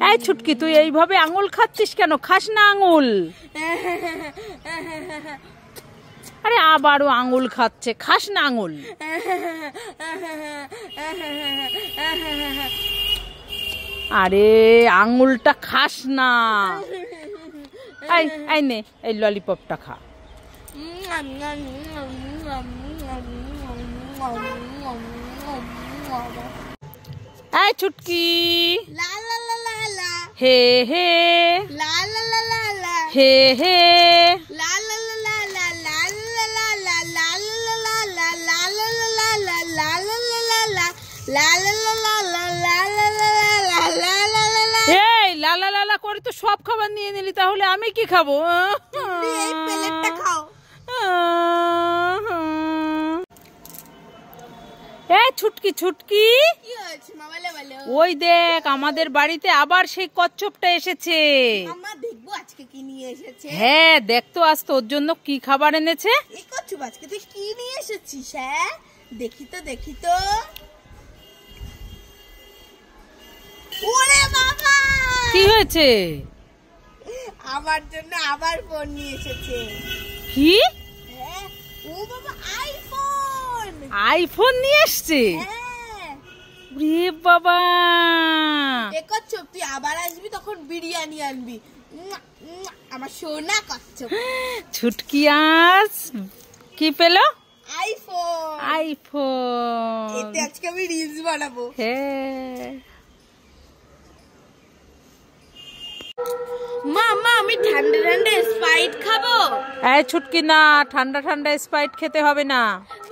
এই ছুটকি, তুই এইভাবে আঙুল খাচ্ছিস কেন? খাস না আঙুল। আরে আবারও আঙুল খাচ্ছে, খাস না আঙুল। আরে আঙুলটা খাস না। এই নে, এই ললিপপটা খা। এই ছুটকি, হে হে হে হে, এই লালা লালা করে তো সব খাবার নিয়ে নিলি, তাহলে আমি কি খাবো? এই ছুটকি ছুটকি, ওই দেখ আমাদের বাড়িতে আবার সেই কচ্ছপটা এসেছে। হ্যাঁ দেখ তো, আজ তোর জন্য কি খাবার এনেছে। আজকে তুই কি নিয়ে এসেছিস? হ্যাঁ দেখি তো দেখি তো। ওরে বাবা, কি হয়েছে? আমার জন্য আবার ফোন নিয়ে এসেছে। কি? হ্যাঁ, ও বাবা, আইফোন। আইফোন নিয়ে এসছে? রে বাবা, কচ্ছপ তুই আবার আসবি তখন বিরিয়ানি আনবি। আমার সোনা কচ্ছপ। ছুটকি আজ কি পেলো? আইফোন। আইফোন, এতে আজকে আমি রিলস বানাবো। হ্যাঁ। মা আমি ঠান্ডা ঠান্ডা স্প্রাইট খাবো। এই ছুটকি, না ঠান্ডা ঠান্ডা স্প্রাইট খেতে হবে না।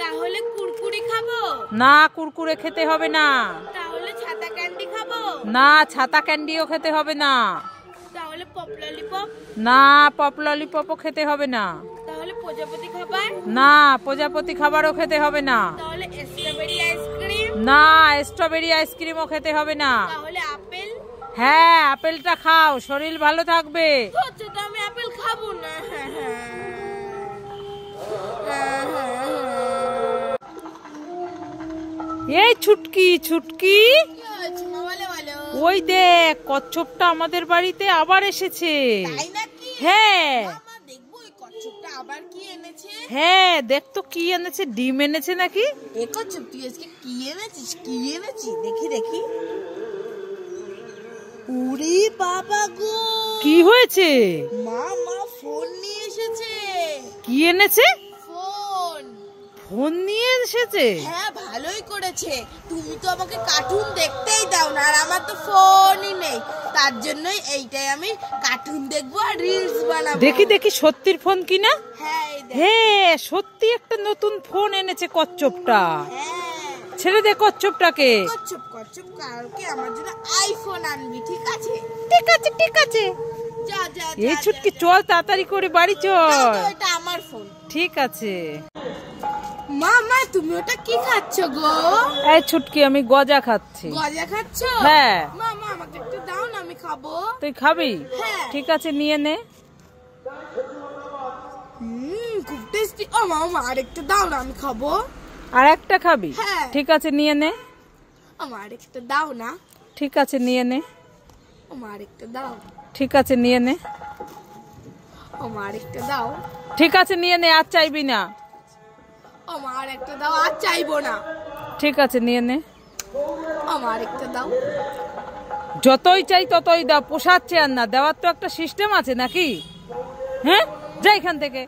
তাহলে কুরকুরি খাবো? না কুরকুরে খেতে হবে না। তাহলে ছাতা ক্যান্ডি খাবো? না ছাতা ক্যান্ডিও খেতে হবে না। তাহলে পপ ললিপপ? না পপ ললিপপও খেতে হবে না। তাহলে প্রজাপতি খাবার? না প্রজাপতি খাবারও খেতে হবে না। তাহলে স্ট্রবেরি আইসক্রিম? না স্ট্রবেরি আইসক্রিমও খেতে হবে না। তাহলে আপেল? হ্যাঁ আপেলটা খাও, শরীর ভালো থাকবে। তো আমি আপেল খাবো না। এই ছুটকি ছুটকি, ওই দেখ কচ্ছপটা আমাদের বাড়িতে আবার এসেছে। হ্যাঁ আবার কি এনেছে? হ্যাঁ দেখ তো কি এনেছে, ডিম এনেছে নাকি? কচ্ছপ তুই আজকে কি এনেছিস? কি এনেছিস দেখি দেখি। ওরে বাবা গো, কি হয়েছে? মা ফোন নিয়ে এসেছে। কি এনেছে? ফোন। ফোন নিয়ে এসেছে? হ্যাঁ ভালোই করেছে, তুমি তো আমাকে কার্টুন দেখতেই দাও না, আর আমার তো ফোনই নেই, তার জন্যই এইটাই আমি কার্টুন দেখবো আর রিলস বানাবো। দেখি দেখি সত্যির ফোন কিনা। হ্যাঁ হ্যাঁ সত্যি একটা নতুন ফোন এনেছে কচ্ছপটা। ছেড়ে দে কচ্ছপটাকে। কচ্ছপ কালকে আমার জন্য আইফোন আনবি, ঠিক আছে? ঠিক আছে ঠিক আছে। যা যা এই ছুটকি চল তাড়াতাড়ি করে বাড়ি চল। এটা আমার ফোন। ঠিক আছে। মা তুমি ওটা কি খাচ্ছ গো? এই ছুটকি আমি গজা খাচ্ছি। গজা খাচ্ছ? হ্যাঁ। মা আমাকে একটু দাও না, আমি খাবো। তুই খাবি? হ্যাঁ। ঠিক আছে নিয়ে নে। খুব টেস্টি। ও মা আরেকটা দাও না, আমি খাবো। আর একটা খাবি? হ্যাঁ। ঠিক আছে নিয়ে নে। আমার আরেকটা দাও না। ঠিক আছে নিয়ে নে। আমার আরেকটা দাও। ঠিক আছে নিয়ে নে। আমার আরেকটা দাও। ঠিক আছে নিয়ে নে, আর চাইবি না। আমার আরেকটা দাও, আর চাইবো না। ঠিক আছে নিয়ে নে। আমার আরেকটা দাও। যতই চাই ততই দাও, পোষাচ্ছে আর না, দেওয়ার তো একটা সিস্টেম আছে নাকি? হ্যাঁ যা এখান থেকে।